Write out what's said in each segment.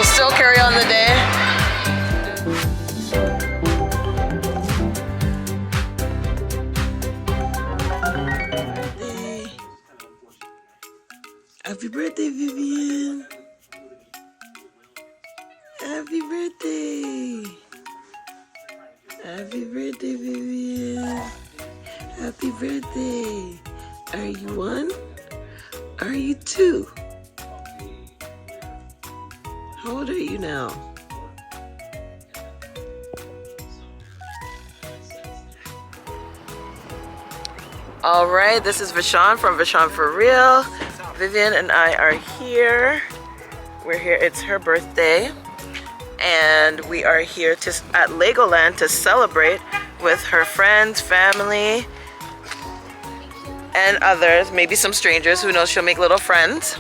still carry on the day. Happy birthday, Vivian. Happy birthday. Happy birthday, Vivian. Happy birthday. Are you 1? Are you 2? How old are you now? All right, this is Vishaun from Vishaun for Real. Vivian and I are here. We're here, it's her birthday. And we are here at Legoland to celebrate with her friends, family, and others, maybe some strangers. Who knows, she'll make little friends.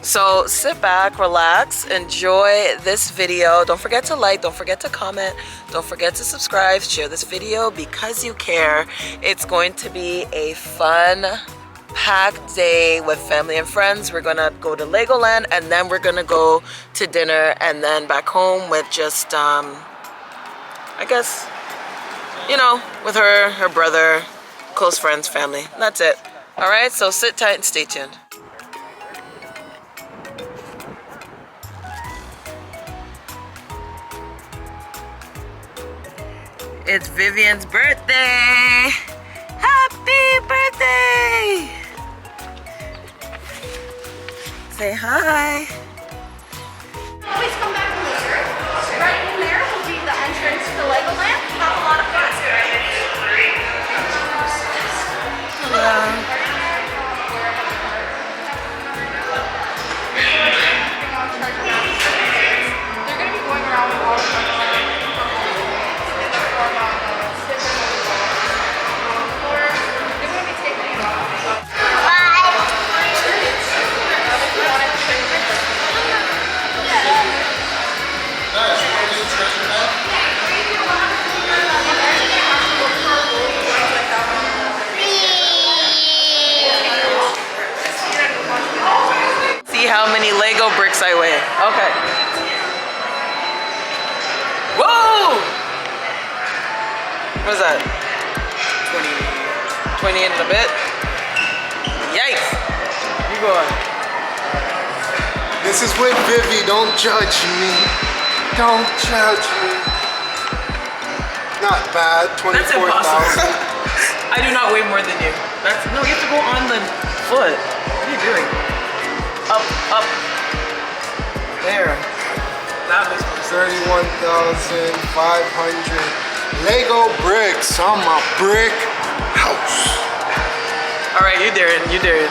So sit back, relax, enjoy this video. Don't forget to like, don't forget to comment, don't forget to subscribe, share this video because you care. It's going to be a fun, packed day with family and friends. We're gonna go to Legoland and then we're gonna go to dinner and then back home with just, I guess, you know, with her brother, close friends, family. That's it. All right, so sit tight and stay tuned. It's Vivian's birthday! Happy birthday! Say hi! Always come back later. Right in there will be the entrance to Legoland. Have a lot of fun. Hello. They're going to be going around with all of them. See how many Lego bricks I weigh. Okay. Whoa! What is that? 20 in a bit? Yikes! You go on. This is with Vivi. Don't judge me. Don't judge me. Not bad. 24,000. That's impossible. I do not weigh more than you. No, you have to go on the foot. What are you doing? Up, up. There. That was 31,500 Lego bricks on my brick house. all right, you dare it. You dare it.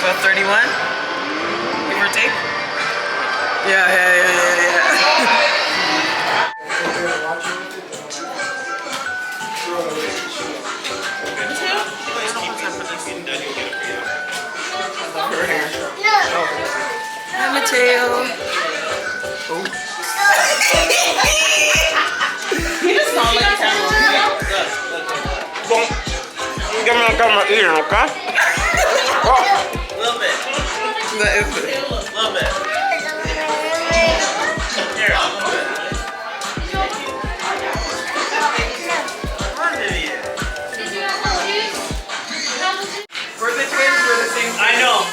About 31? Give or take? Yeah. Hi, Mateo. Oh. He just sounds like a camera. Don't give me a camera eating, okay? A little bit. A little bit. Here, a little bit. Come on, Vivian. Birthday twins were the same. I know.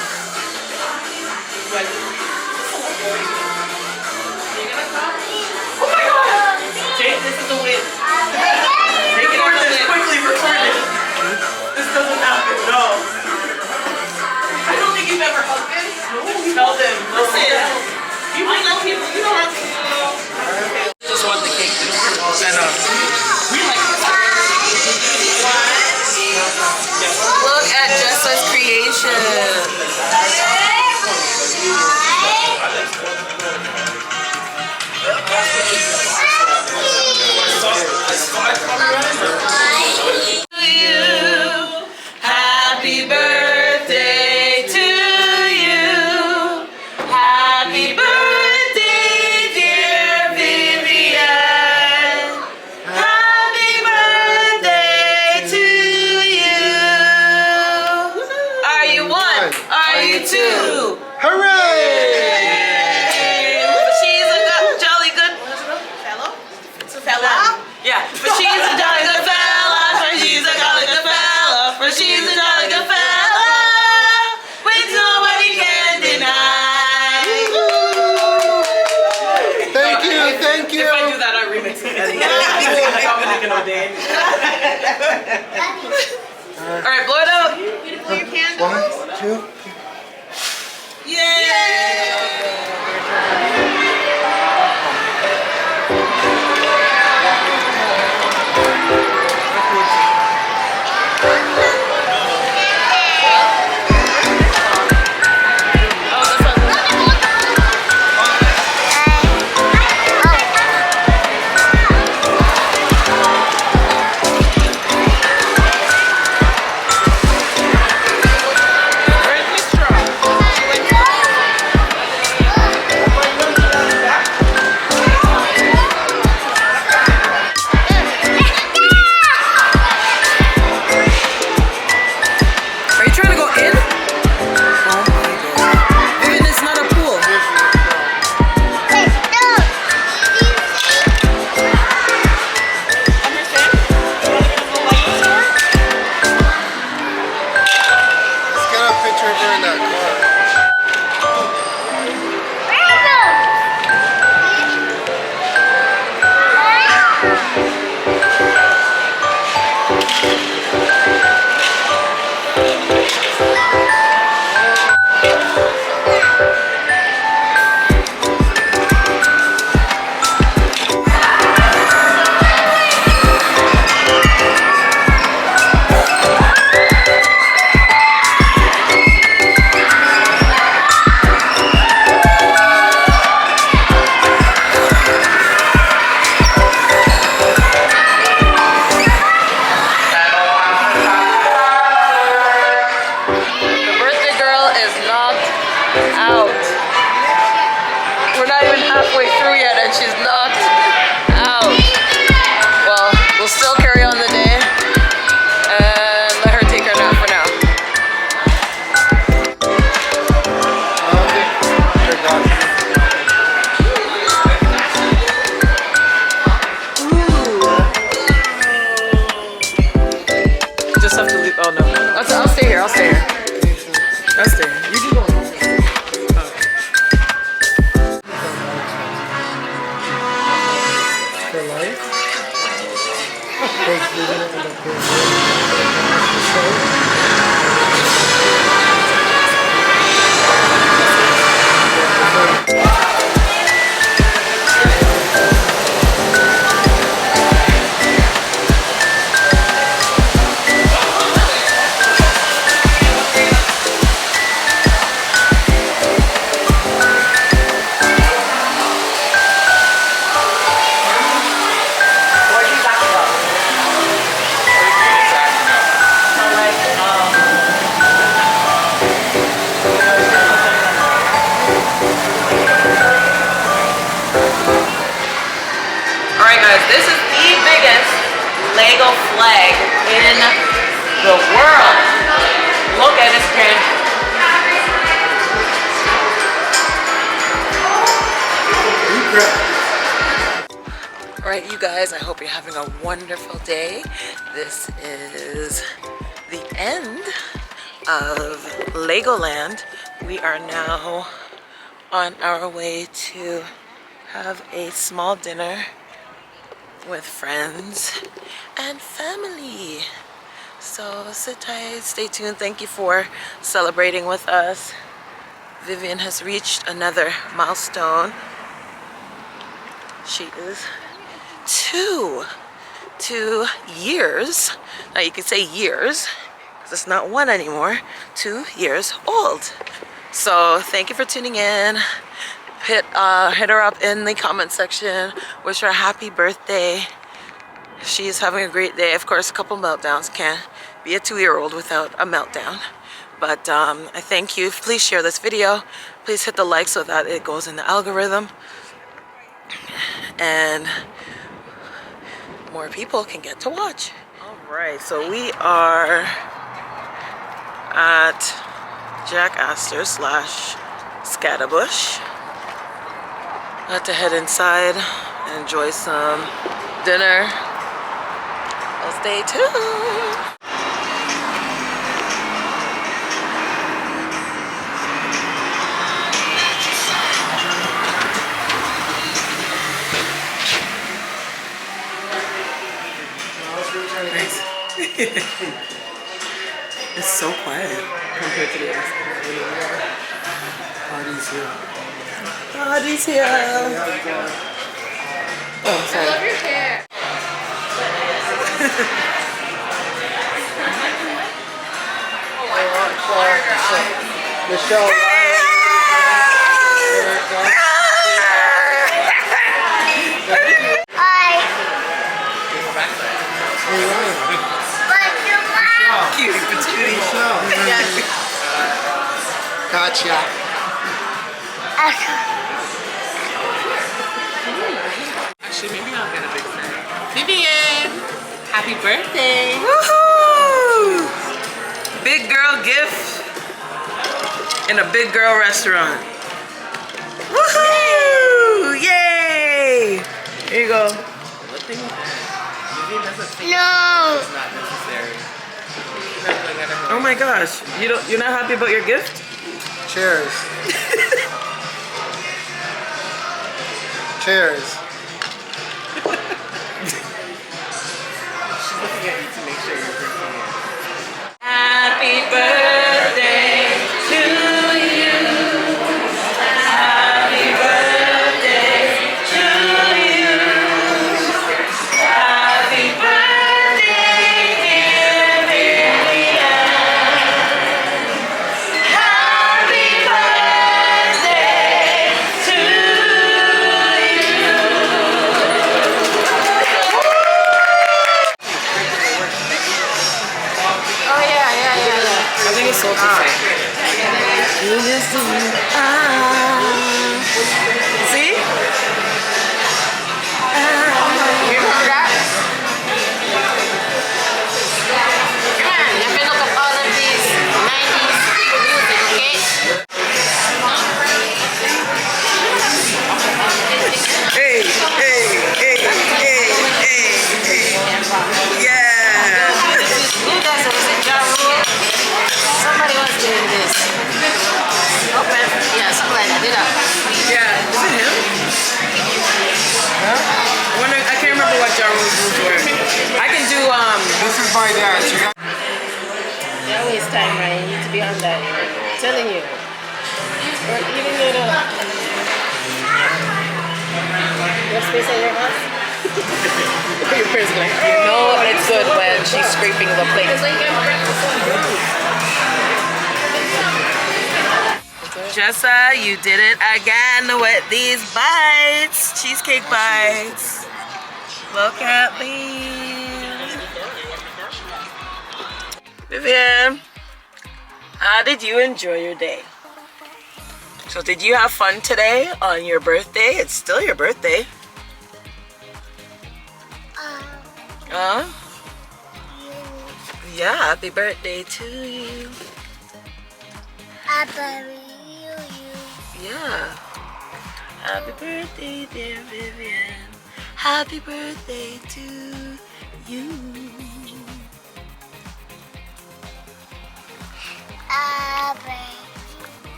Oh my god! Jake, this is a win. Take it over this quickly, record it. This doesn't happen, no. I don't think you've ever hugged him. No. Tell them, listen. You might know people, you don't have to. Just want the cake. And, we like look at Jessa's creation. Happy birthday to you. Happy birthday, dear Vivian. Thank you. If I do that, I remix it. All right, blow it out. You blow your candle. 1, 2. Halfway through yet and she's knocked out. Well, we'll still carry on the day and let her take her nap for now. Ooh. Just have to leave. Oh no. I'll stay here. I'll stay here. I'll stay here. You can go on. This is the biggest Lego flag in the world. Look at this grandeur. Alright, you guys, I hope you're having a wonderful day. This is the end of Legoland. We are now on our way to have a small dinner with friends and family. So sit tight, stay tuned. Thank you for celebrating with us. Vivian has reached another milestone. She is 2 years. Now you can say years, because it's not 1 anymore. 2 years old. So thank you for tuning in. Hit her up in the comment section. Wish her a happy birthday. She's having a great day. Of course, a couple meltdowns. Can't be a 2-year-old without a meltdown. But I thank you. Please share this video. Please hit the like so that it goes in the algorithm. And more people can get to watch. Alright, so we are at Jack Astor / Scatterbush. About to head inside and enjoy some dinner. Well, stay tuned. It's so quiet compared to the rest of the Party's here. Party's here. Oh, sorry. I love your hair. Michelle. Cutie patootie. Gotcha. Actually, maybe I'll get a big fan. Vivian, happy birthday. Woohoo! Big girl gift in a big girl restaurant. Woohoo! Yay! Here you go. No. Oh my gosh, you're not happy about your gift? Cheers. Cheers. She's looking at you to make sure you're drinking it. Happy birthday to you. Happy birthday to you. Happy birthday, dear Vivian. Happy birthday to Oh yeah. I think it's so to say. See? You remember that? Come on, let me look up all of these 90s music, okay? Hey. Yeah. Who does it? Was it Ja Rule? Somebody was doing this. Open. Yeah, something like that. Do that. Yeah. Is it him? I can't remember what Ja Rule's moves were. I can do This is my dance. You got Don't waste time, Ryan. You need to be on that. I'm telling you. Or even little. You have space at your house? your parents are like, you know it's good when she's scraping the plate. Because like I'm breakfast on the road. Jessa, you did it again with these bites. Cheesecake bites. Look at these. Vivian, how did you enjoy your day? So did you have fun today on your birthday? It's still your birthday. Huh? Yeah, happy birthday to you. Yeah. Happy birthday, dear Vivian. Happy birthday to you.